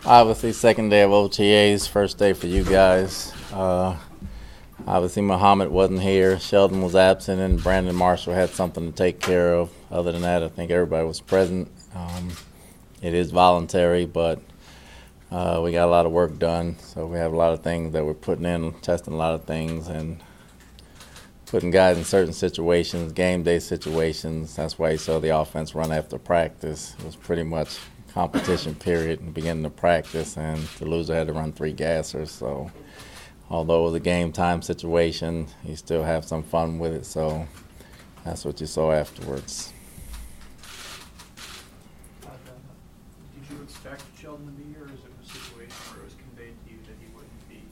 Obviously, second day of OTAs, first day for you guys. Obviously, Muhammad wasn't here, Sheldon was absent, and Brandon Marshall had something to take care of. Other than that, I think everybody was present. It is voluntary, but we got a lot of work done, so we have a lot of things that we're putting in, testing a lot of things, and putting guys in certain situations, game day situations. That's why you saw the offense run after practice. It was pretty much competition period in the beginning of practice, and the loser had to run 3 gassers. So although it was a game time situation, you still have some fun with it. So that's what you saw afterwards. Did you expect Sheldon to be here, or is it a situation where it was conveyed to you that he wouldn't be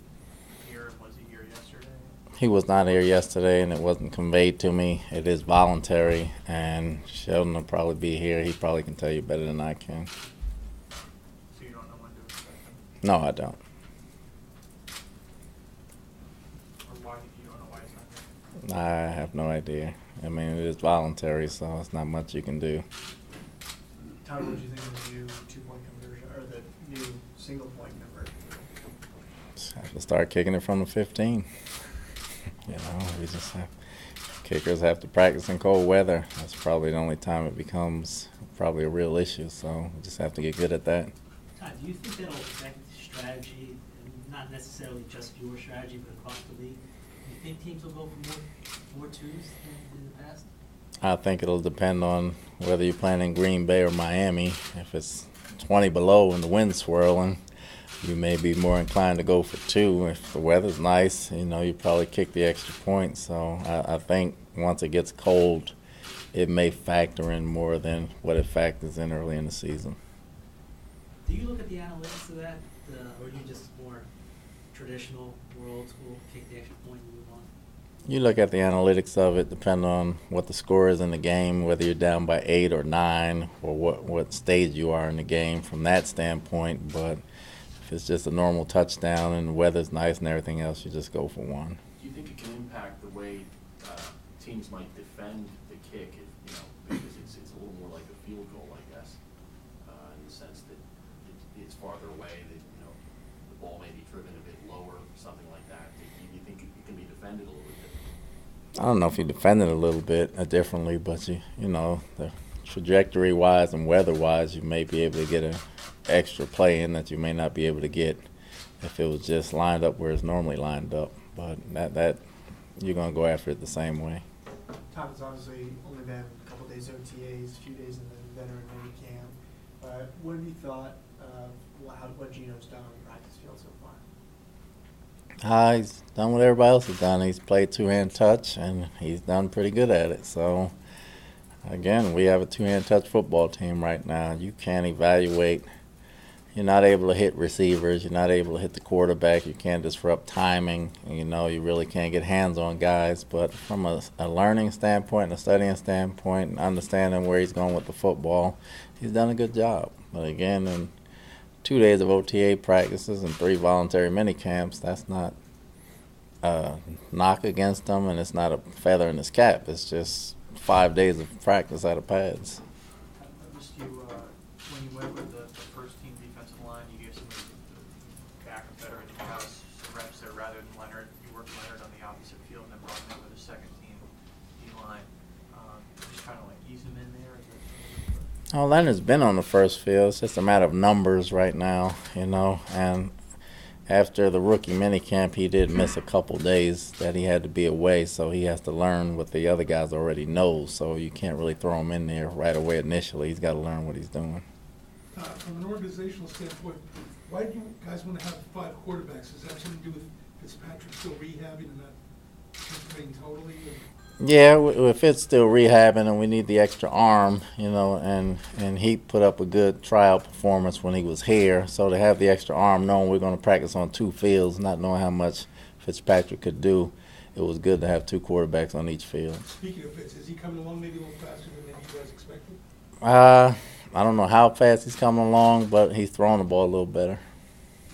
here, and was he here yesterday? He was not here yesterday, and it wasn't conveyed to me. It is voluntary, and Sheldon will probably be here. He probably can tell you better than I can. So you don't know when to expect him? No, I don't. Or why you don't know why he's not here? I have no idea. I mean, it is voluntary, so it's not much you can do. Tyler, what did you think of the new 2-point conversion, or the new single-point conversion? Just have to start kicking it from the 15. You know, we just have kickers have to practice in cold weather. That's probably the only time it becomes probably a real issue. So we just have to get good at that. Todd, do you think that'll affect strategy, and not necessarily just your strategy, but across the league? Do you think teams will go for more twos than in the past? I think it'll depend on whether you're playing in Green Bay or Miami. If it's 20 below and the wind's swirling, you may be more inclined to go for 2. If the weather's nice, you know, you probably kick the extra point. So I think once it gets cold, it may factor in more than what it factors in early in the season. Do you look at the analytics of that, or are you just more traditional, more old school, kick the extra point and move on? You look at the analytics of it, depending on what the score is in the game, whether you're down by 8 or 9, or what stage you are in the game from that standpoint. But if it's just a normal touchdown and the weather's nice and everything else, you just go for 1. Do you think it can impact the way teams might defend the kick, because it's a little more like a field goal, I guess, in the sense that it's farther away, that the ball may be driven a bit lower, something like that. Do you think it can be defended a little bit differently? I don't know if you defend it a little bit differently, but the trajectory-wise and weather-wise, you may be able to get an extra play in that you may not be able to get if it was just lined up where it's normally lined up. But that you're going to go after it the same way. Todd, it's obviously only been a couple days OTAs, a few days in the veteran mini camp. What have you thought of what Gino's done on the practice field so far? He's done what everybody else has done. He's played 2-hand touch, and he's done pretty good at it. So, again, we have a 2-hand touch football team right now. You can't evaluate. You're not able to hit receivers. You're not able to hit the quarterback. You can't disrupt timing. You really can't get hands on guys. But from a learning standpoint and a studying standpoint and understanding where he's going with the football, he's done a good job. But, again, in 2 days of OTA practices and 3 voluntary mini camps, that's not a knock against him, and it's not a feather in his cap. It's just 5 days of practice out of pads. I noticed you, when you went with the first team defensive line, you gave some of the backup veteran guys some reps there rather than Leonard. You worked Leonard on the opposite field and then brought him in with the second team D-line. Just trying to ease him in there. Oh, Leonard's been on the first field. It's just a matter of numbers right now, and after the rookie minicamp, he did miss a couple days that he had to be away, so he has to learn what the other guys already know. So you can't really throw him in there right away initially. He's got to learn what he's doing. From an organizational standpoint, why do you guys want to have 5 quarterbacks? Does that have something to do with Fitzpatrick still rehabbing and not playing totally? Yeah, if it's still rehabbing and we need the extra arm, and he put up a good tryout performance when he was here. So to have the extra arm, knowing we're going to practice on 2 fields, not knowing how much Fitzpatrick could do, it was good to have 2 quarterbacks on each field. Speaking of Fitz, is he coming along maybe a little faster than maybe you guys expected? I don't know how fast he's coming along, but he's throwing the ball a little better.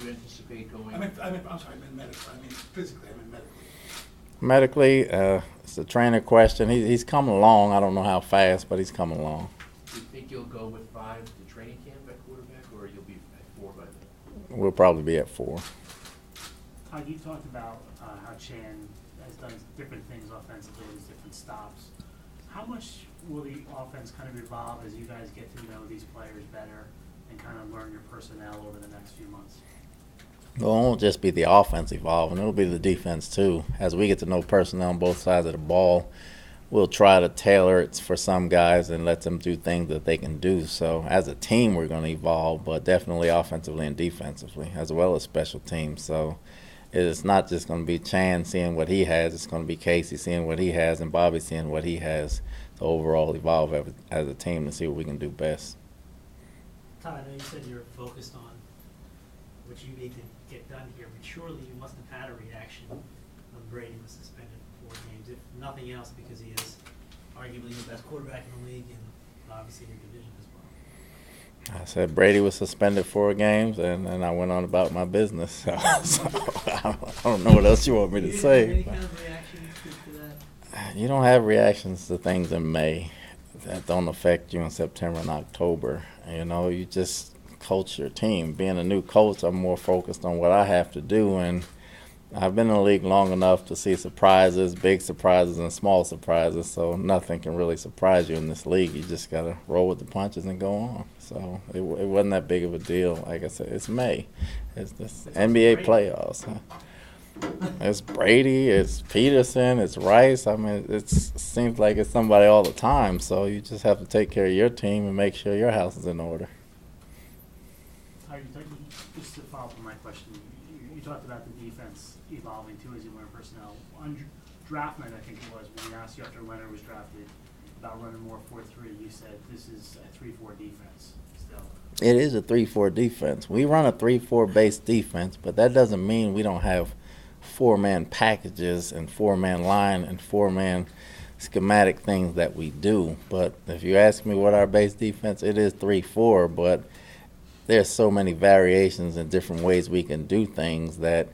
Do you anticipate going? I'm sorry, I meant medically. I mean physically, I meant medically. Medically, it's a trainer question. He's coming along. I don't know how fast, but he's coming along. Do you think you'll go with 5 to training camp at quarterback, or you'll be at 4 by then? we'll probably be at 4. Todd, you talked about how Chan has done different things offensively, with different stops. How much will the offense kind of evolve as you guys get to know these players better and kind of learn your personnel over the next few months? Well, it won't just be the offense evolving. It'll be the defense, too. As we get to know personnel on both sides of the ball, we'll try to tailor it for some guys and let them do things that they can do. So as a team, we're going to evolve, but definitely offensively and defensively, as well as special teams. So it's not just going to be Chan seeing what he has. It's going to be Casey seeing what he has and Bobby seeing what he has to overall evolve as a team to see what we can do best. Todd, I know you said you're focused on what you need to get done here, but surely you must have had a reaction when Brady was suspended for 4 games, if nothing else, because he is arguably the best quarterback in the league and obviously your division as well. I said Brady was suspended 4 games, and I went on about my business. So I don't know what else you want me to say. Any kind of reaction to that? You don't have reactions to things in May that don't affect you in September and October. You know, you just coach your team. Being a new coach, I'm more focused on what I have to do, and I've been in the league long enough to see surprises, big surprises and small surprises, so nothing can really surprise you in this league. You just got to roll with the punches and go on. So it wasn't that big of a deal. Like I said, it's May. It's this NBA playoffs. It's Brady, it's Peterson, it's Rice. I mean, it seems like it's somebody all the time, so you just have to take care of your team and make sure your house is in order. Just to follow up on my question, you talked about the defense evolving too as you learn personnel. On draft night, I think it was, when we asked you after Leonard was drafted about running more 4-3, you said this is a 3-4 defense still. It is a 3-4 defense. We run a 3-4 base defense, but that doesn't mean we don't have 4-man packages and 4-man line and 4-man schematic things that we do. But if you ask me what our base defense, it is 3-4, but there's so many variations and different ways we can do things that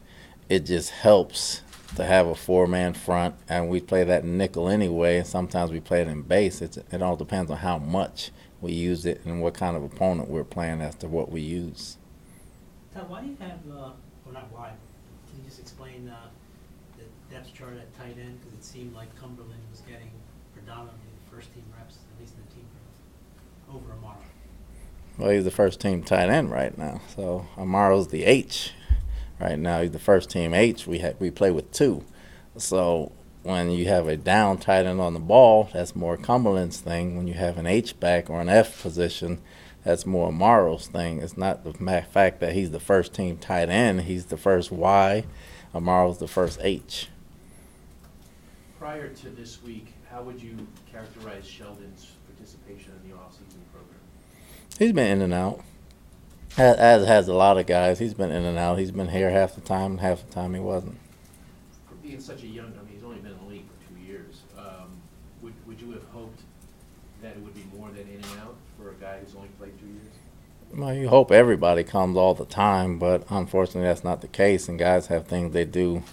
it just helps to have a 4-man front, and we play that in nickel anyway, and sometimes we play it in base. It all depends on how much we use it and what kind of opponent we're playing as to what we use. Todd, why do you have, well not why, can you just explain the depth chart at tight end? Because it seemed like Cumberland was getting predominantly the first team reps, at least in the team group, over Amaro. Well, he's the first team tight end right now. So Amaro's the H right now. He's the first team H. We play with 2. So when you have a down tight end on the ball, that's more Cumberland's thing. When you have an H back or an F position, that's more Amaro's thing. It's not the fact that he's the first team tight end. He's the first Y. Amaro's the first H. Prior to this week, how would you characterize Sheldon's participation in the offseason program? He's been in and out, as has a lot of guys. He's been in and out. He's been here half the time, and half the time he wasn't. For being such a young, I mean, he's only been in the league for 2 years. Would you have hoped that it would be more than in and out for a guy who's only played 2 years? Well, you hope everybody comes all the time, but unfortunately that's not the case, and guys have things they do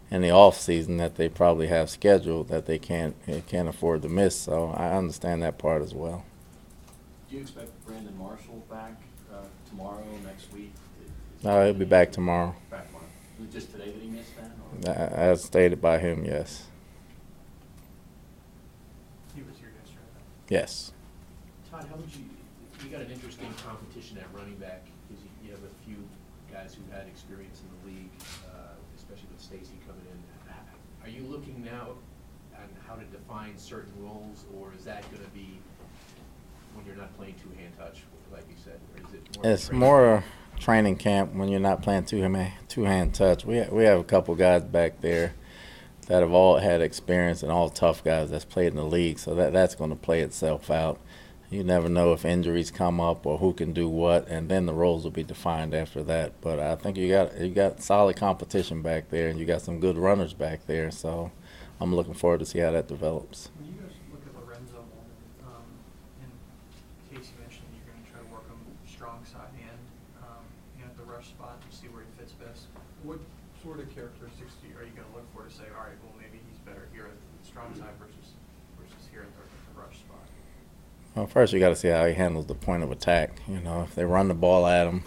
in the off season that they probably have scheduled that they can't afford to miss. So I understand that part as well. Do you expect Brandon Marshall back tomorrow, next week? No, he'll be back tomorrow. Back tomorrow. Was it just today that he missed that? Or? As stated by him, yes. He was here yesterday. Yes. Todd, how would you got an interesting competition at running back because you have a few guys who had experience in the league, especially with Stacy coming in. Are you looking now on how to define certain roles, or is that going to be when you're not playing two-hand touch, like you said? Or is it more It's more training camp when you're not playing two-hand touch. We have a couple guys back there that have all had experience and all tough guys that's played in the league, so that's going to play itself out. You never know if injuries come up or who can do what, and then the roles will be defined after that. But I think you got solid competition back there, and you got some good runners back there. So I'm looking forward to see how that develops. When you guys look at Lorenzo, in case you mentioned you're going to try to work him strong side and at the rush spot and see where he fits best. What sort of characteristics are you going to look for to say, all right, well maybe he's better here at the strong side versus here at the rush spot? Well, first you got to see how he handles the point of attack. You know, if they run the ball at him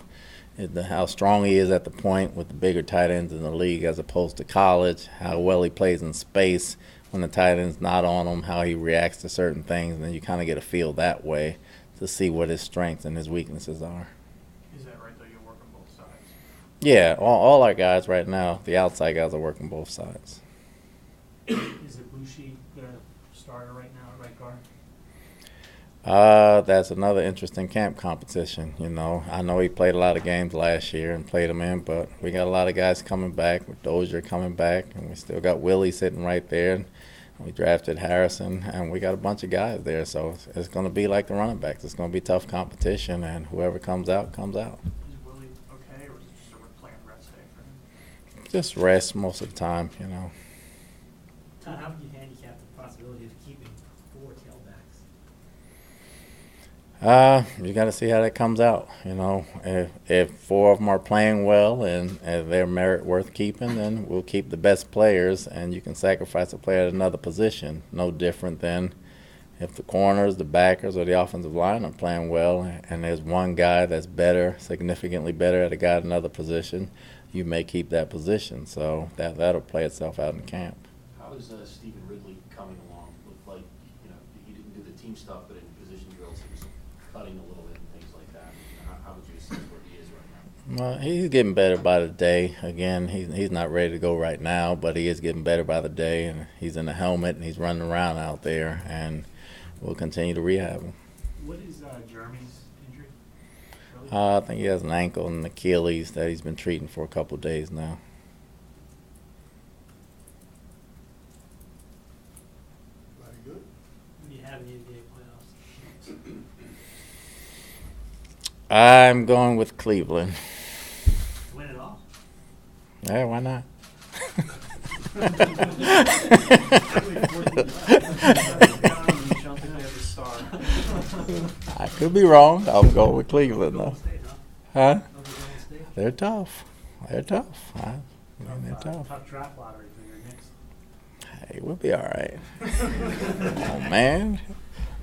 how strong he is at the point with the bigger tight ends in the league as opposed to college, how well he plays in space when the tight end's not on him, how he reacts to certain things, and then you kind of get a feel that way to see what his strengths and his weaknesses are. Is that right, though? You work on both sides? Yeah, all our guys right now, the outside guys are working both sides. Is Ibushi the starter right now at right guard? That's another interesting camp competition. I know he played a lot of games last year and played them in, but we got a lot of guys coming back. With Dozier coming back, and we still got Willie sitting right there. We drafted Harrison, and we got a bunch of guys there. So it's going to be like the running backs. It's going to be tough competition, and whoever comes out, comes out. Is Willie okay, or is it just a playing rest day for him? Just rest most of the time, Todd, how would you handicap the possibility of keeping 4 tailbacks? You got to see how that comes out. If 4 of them are playing well and they're merit worth keeping, then we'll keep the best players, and you can sacrifice a player at another position. No different than if the corners, the backers, or the offensive line are playing well, and there's one guy that's better, significantly better at a guy at another position, you may keep that position. So that'll play itself out in camp. How is Stephen Ridley coming along? Looked like, he didn't do the team stuff, but in position drills he was cutting a little bit and things like that. How would you assess where he is right now? Well, he's getting better by the day. Again, he's not ready to go right now, but he is getting better by the day, and he's in the helmet and he's running around out there, and we'll continue to rehab him. What is Jeremy's injury? Really? I think he has an ankle and an Achilles that he's been treating for a couple of days now. Very good. Who do you have in the NBA playoffs? I'm going with Cleveland. Win it all? Yeah, why not? I could be wrong. I'll go with Cleveland, though. Golden State, Huh? Over Golden State? They're tough. They're tough. They're tough. Tough draft lottery for your Knicks. Hey, we'll be all right. Oh, man.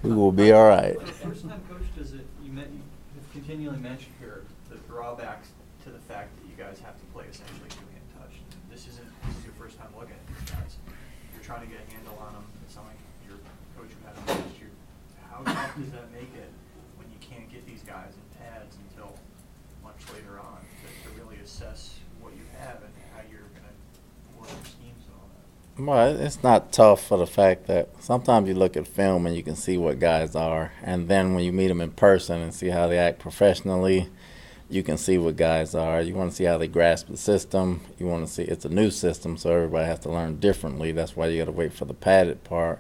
We will be all right. For the first time, Coach, you have continually mentioned here the drawbacks to the fact that you guys have to play essentially two-hand touch. This is your first time looking at these guys. You're trying to get a handle on them. It sounds like your coach who had them last year. How tough does that make it when you can't get these guys in pads until much later on to really assess what you have and how you're going to work your schemes and all that? Well, it's not tough for the fact that sometimes you look at film and you can see what guys are, and then when you meet them in person and see how they act professionally, you can see what guys are. You want to see how they grasp the system. You want to see it's a new system, so everybody has to learn differently. That's why you got to wait for the padded part.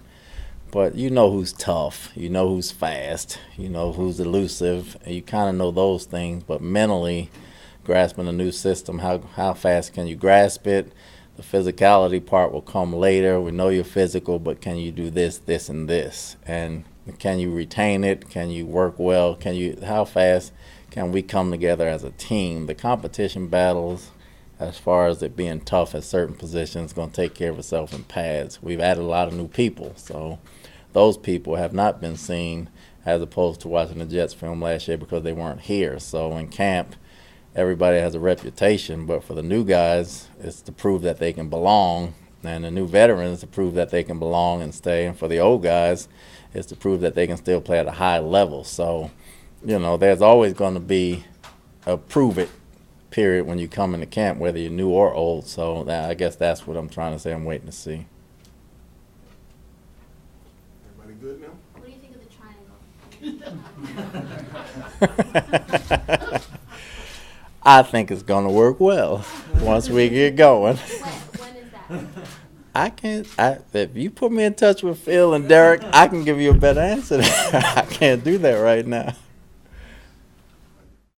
But you know who's tough. You know who's fast. You know who's elusive. And you kind of know those things, but mentally grasping a new system, how fast can you grasp it? The physicality part will come later. We know you're physical, but can you do this, this, and this? And can you retain it? Can you work well? How fast can we come together as a team? The competition battles, as far as it being tough at certain positions, is going to take care of itself in pads. We've added a lot of new people, so those people have not been seen as opposed to watching the Jets film last year because they weren't here. So in camp, everybody has a reputation, but for the new guys, it's to prove that they can belong, and the new veterans to prove that they can belong and stay, and for the old guys, it's to prove that they can still play at a high level. So, there's always going to be a prove it period when you come into camp, whether you're new or old. So I guess that's what I'm trying to say. I'm waiting to see. Everybody good now? What do you think of the triangle? I think it's going to work well once we get going. When is that? I can't. If you put me in touch with Phil and Derek, I can give you a better answer. I can't do that right now.